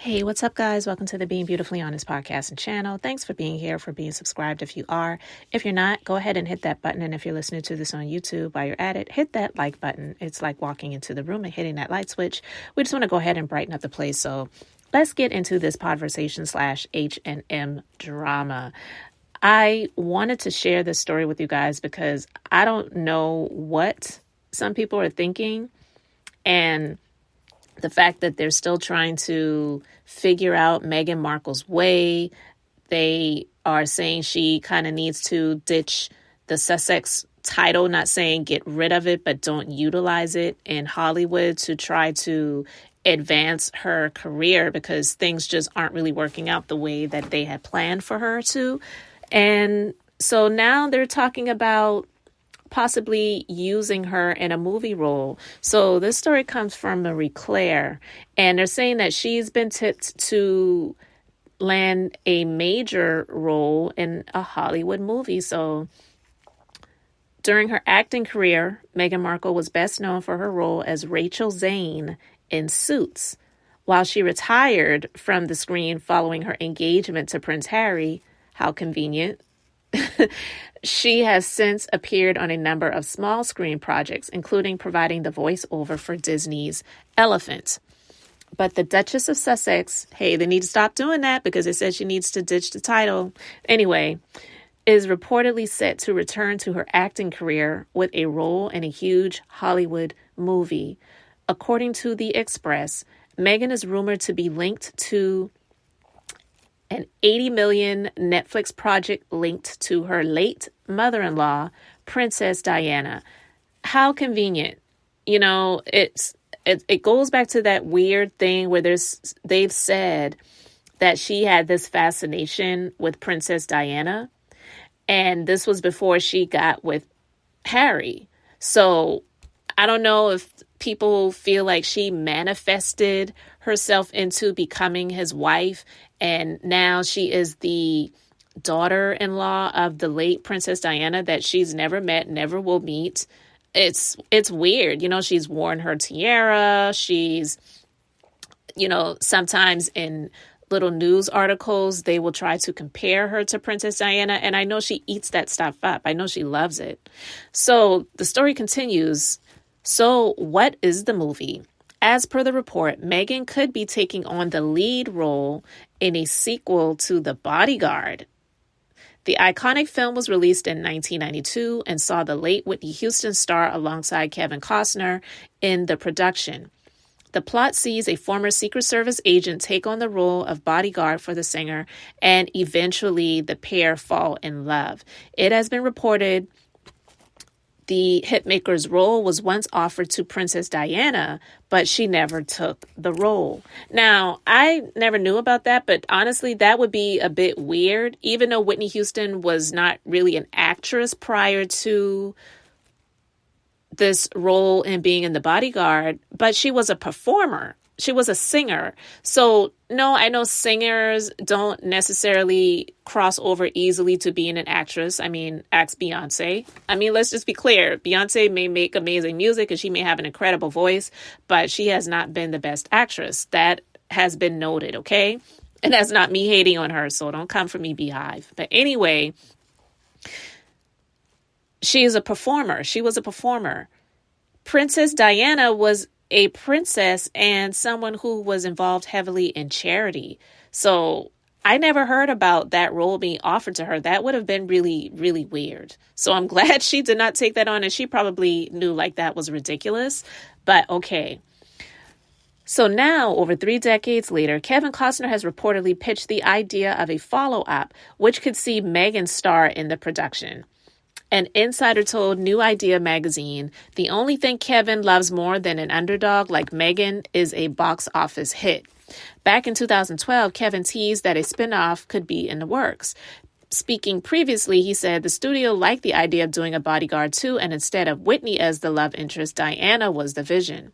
Hey, what's up, guys? Welcome to the Being Beautifully Honest podcast and channel. Thanks for being here, for being subscribed if you are. If you're not, go ahead and hit that button. And if you're listening to this on YouTube while you're at it, hit that like button. It's like walking into the room and hitting that light switch. We just want to go ahead and brighten up the place. So let's get into this podversation / H&M drama. I wanted to share this story with you guys because I don't know what some people are thinking. And the fact that they're still trying to figure out Meghan Markle's way. They are saying she kind of needs to ditch the Sussex title, not saying get rid of it, but don't utilize it in Hollywood to try to advance her career because things just aren't really working out the way that they had planned for her to. And so now they're talking about possibly using her in a movie role. So this story comes from Marie Claire, and they're saying that she's been tipped to land a major role in a Hollywood movie. So during her acting career, Meghan Markle was best known for her role as Rachel Zane in Suits. While she retired from the screen following her engagement to Prince Harry, how convenient, she has since appeared on a number of small screen projects, including providing the voiceover for Disney's Elephant. But the Duchess of Sussex, hey, they need to stop doing that because it says she needs to ditch the title. Anyway, is reportedly set to return to her acting career with a role in a huge Hollywood movie. According to The Express, Meghan is rumored to be linked to an $80 million Netflix project linked to her late mother-in-law, Princess Diana. How convenient. You know, it goes back to that weird thing where they've said that she had this fascination with Princess Diana, and this was before she got with Harry. So I don't know if people feel like she manifested herself into becoming his wife, and now she is the daughter-in-law of the late Princess Diana that she's never met, never will meet. It's weird. You know, she's worn her tiara. She's, you know, sometimes in little news articles, they will try to compare her to Princess Diana. And I know she eats that stuff up. I know she loves it. So the story continues. So what is the movie? As per the report, Meghan could be taking on the lead role in a sequel to The Bodyguard. The iconic film was released in 1992 and saw the late Whitney Houston star alongside Kevin Costner in the production. The plot sees a former Secret Service agent take on the role of bodyguard for the singer, and eventually the pair fall in love. It has been reported the hitmaker's role was once offered to Princess Diana, but she never took the role. Now, I never knew about that, but honestly, that would be a bit weird, even though Whitney Houston was not really an actress prior to this role in being in The Bodyguard, but she was a performer. She was a singer. So, no, I know singers don't necessarily cross over easily to being an actress. I mean, ask Beyonce. I mean, let's just be clear. Beyonce may make amazing music and she may have an incredible voice, but she has not been the best actress. That has been noted, okay? And that's not me hating on her, so don't come for me, Beehive. But anyway, she is a performer. She was a performer. Princess Diana was a princess and someone who was involved heavily in charity. So I never heard about that role being offered to her. That would have been really, really weird. So I'm glad she did not take that on, and she probably knew like that was ridiculous. But okay. So now, over 3 decades later, Kevin Costner has reportedly pitched the idea of a follow-up, which could see Meghan star in the production. An insider told New Idea magazine, the only thing Kevin loves more than an underdog like Meghan is a box office hit. Back in 2012, Kevin teased that a spinoff could be in the works. Speaking previously, he said the studio liked the idea of doing a Bodyguard 2, and instead of Whitney as the love interest, Diana was the vision.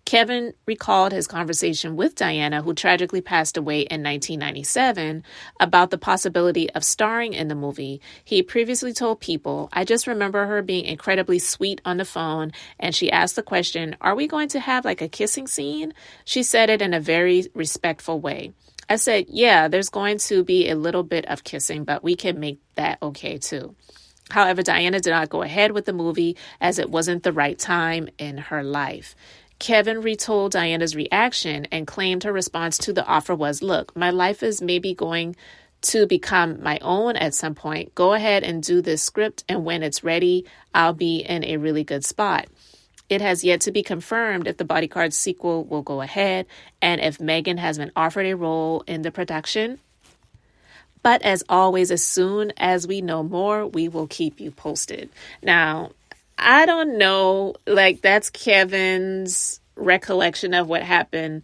Kevin recalled his conversation with Diana, who tragically passed away in 1997, about the possibility of starring in the movie. He previously told People, "I just remember her being incredibly sweet on the phone, and she asked the question, 'Are we going to have like a kissing scene?' She said it in a very respectful way. I said, 'Yeah, there's going to be a little bit of kissing, but we can make that okay too.' However, Diana did not go ahead with the movie as it wasn't the right time in her life." Kevin retold Diana's reaction and claimed her response to the offer was, "Look, my life is maybe going to become my own at some point. Go ahead and do this script, and when it's ready, I'll be in a really good spot." It has yet to be confirmed if the Bodyguard sequel will go ahead and if Meghan has been offered a role in the production. But as always, as soon as we know more, we will keep you posted. Now, I don't know, like that's Kevin's recollection of what happened.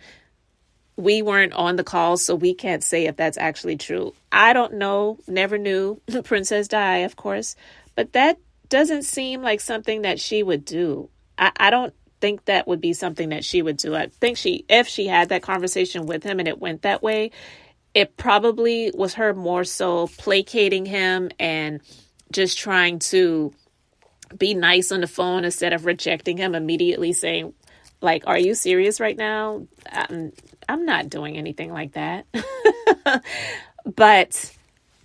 We weren't on the call, so we can't say if that's actually true. I don't know, never knew Princess Di, of course, but that doesn't seem like something that she would do. I don't think that would be something that she would do. I think if she had that conversation with him and it went that way, it probably was her more so placating him and just trying to be nice on the phone instead of rejecting him immediately, saying, like, "Are you serious right now? I'm not doing anything like that." But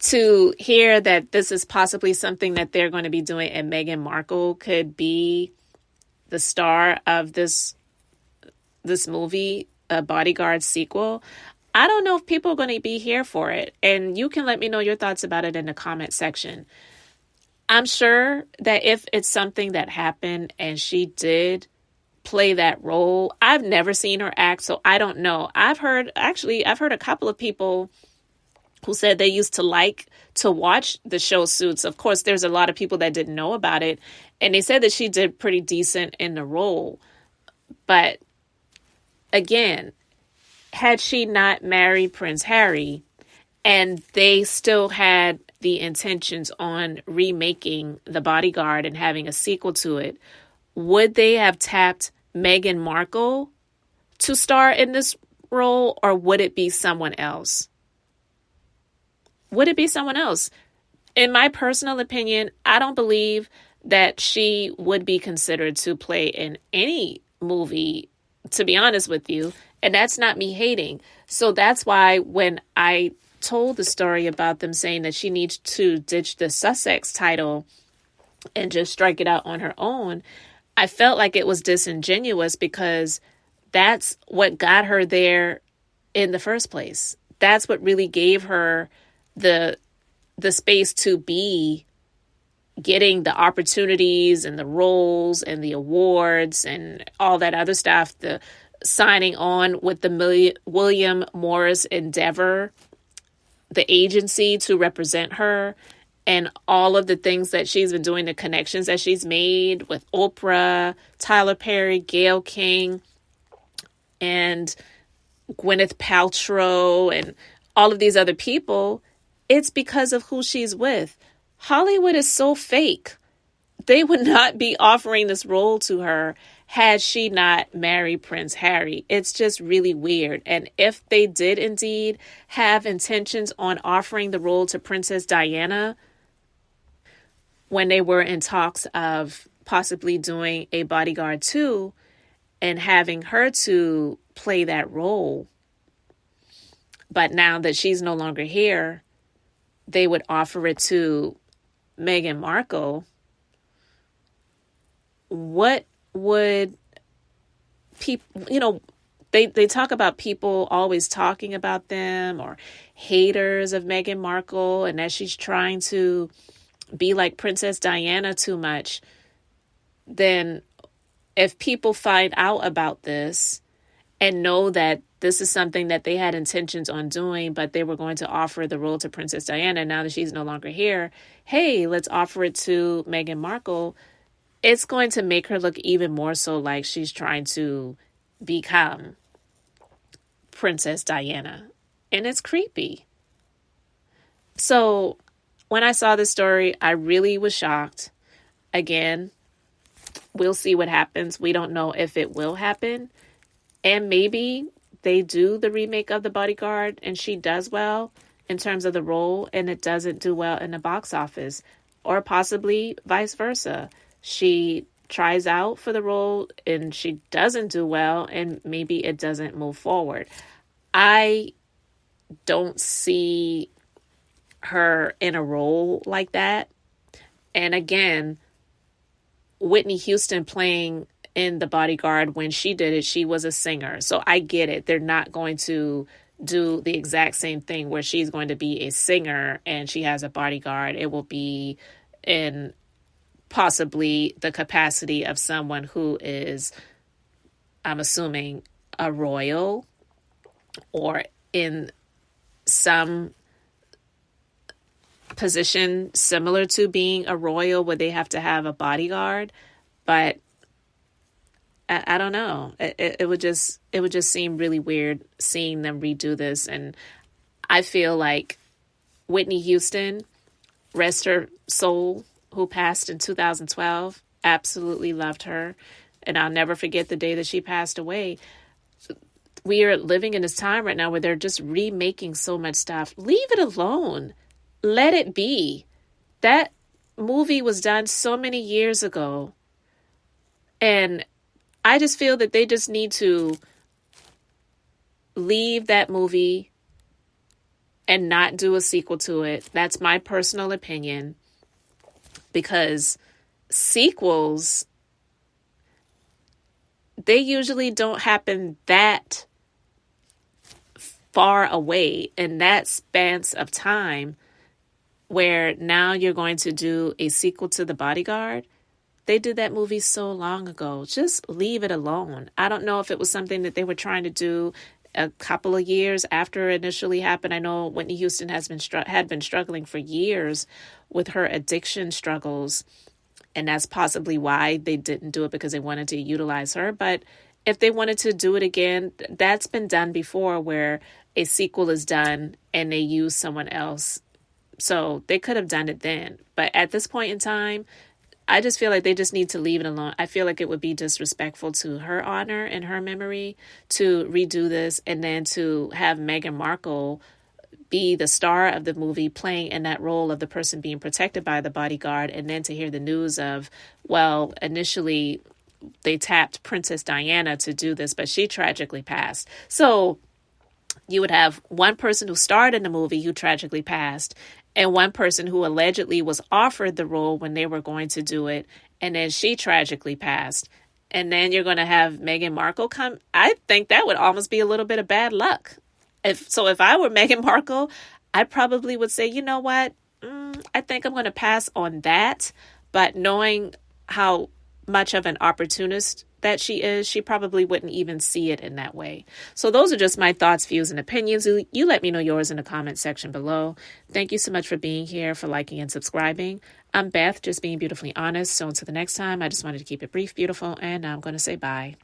to hear that this is possibly something that they're going to be doing and Meghan Markle could be the star of this movie, a Bodyguard sequel, I don't know if people are going to be here for it. And you can let me know your thoughts about it in the comment section. I'm sure that if it's something that happened and she did play that role, I've never seen her act, so I don't know. I've heard a couple of people who said they used to like to watch the show Suits. Of course, there's a lot of people that didn't know about it, and they said that she did pretty decent in the role. But again, had she not married Prince Harry and they still had the intentions on remaking The Bodyguard and having a sequel to it, would they have tapped Meghan Markle to star in this role, or would it be someone else? Would it be someone else? In my personal opinion, I don't believe that she would be considered to play in any movie, to be honest with you. And that's not me hating. So that's why when I told the story about them saying that she needs to ditch the Sussex title and just strike it out on her own, I felt like it was disingenuous because that's what got her there in the first place. That's what really gave her the space to be getting the opportunities and the roles and the awards and all that other stuff, the signing on with the William Morris Endeavor, the agency to represent her, and all of the things that she's been doing, the connections that she's made with Oprah, Tyler Perry, Gayle King, and Gwyneth Paltrow, and all of these other people. It's because of who she's with. Hollywood is so fake. They would not be offering this role to her had she not married Prince Harry. It's just really weird. And if they did indeed have intentions on offering the role to Princess Diana, when they were in talks of possibly doing a Bodyguard 2 and having her to play that role, but now that she's no longer here, they would offer it to Meghan Markle. What would people, they talk about people always talking about them or haters of Meghan Markle and that she's trying to be like Princess Diana too much. Then if people find out about this and know that this is something that they had intentions on doing, but they were going to offer the role to Princess Diana now that she's no longer here, hey, let's offer it to Meghan Markle, it's going to make her look even more so like she's trying to become Princess Diana. And it's creepy. So when I saw this story, I really was shocked. Again, we'll see what happens. We don't know if it will happen. And maybe they do the remake of The Bodyguard and she does well in terms of the role and it doesn't do well in the box office. Or possibly vice versa. She tries out for the role and she doesn't do well and maybe it doesn't move forward. I don't see her in a role like that. And again, Whitney Houston playing in The Bodyguard, when she did it, she was a singer. So I get it. They're not going to do the exact same thing where she's going to be a singer and she has a bodyguard. It will be in possibly the capacity of someone who is, I'm assuming, a royal or in some position similar to being a royal where they have to have a bodyguard. But I don't know. It would just seem really weird seeing them redo this. And I feel like Whitney Houston, rest her soul, who passed in 2012, absolutely loved her. And I'll never forget the day that she passed away. We are living in this time right now where they're just remaking so much stuff. Leave it alone. Let it be. That movie was done so many years ago. And I just feel that they just need to leave that movie and not do a sequel to it. That's my personal opinion. Because sequels, they usually don't happen that far away in that span of time where now you're going to do a sequel to The Bodyguard. They did that movie so long ago. Just leave it alone. I don't know if it was something that they were trying to do a couple of years after it initially happened. I know Whitney Houston had been struggling for years with her addiction struggles, and that's possibly why they didn't do it, because they wanted to utilize her. But if they wanted to do it again, that's been done before, where a sequel is done and they use someone else. So they could have done it then. But at this point in time, I just feel like they just need to leave it alone. I feel like it would be disrespectful to her honor and her memory to redo this and then to have Meghan Markle be the star of the movie, playing in that role of the person being protected by the bodyguard, and then to hear the news of, well, initially they tapped Princess Diana to do this, but she tragically passed. So you would have one person who starred in the movie who tragically passed, and one person who allegedly was offered the role when they were going to do it, and then she tragically passed. And then you're going to have Meghan Markle come. I think that would almost be a little bit of bad luck. If I were Meghan Markle, I probably would say, you know what? I think I'm going to pass on that. But knowing how much of an opportunist that she is, she probably wouldn't even see it in that way. So those are just my thoughts, views, and opinions. You let me know yours in the comment section below. Thank you so much for being here, for liking and subscribing. I'm Beth, just being beautifully honest. So until the next time, I just wanted to keep it brief, beautiful, and I'm going to say bye.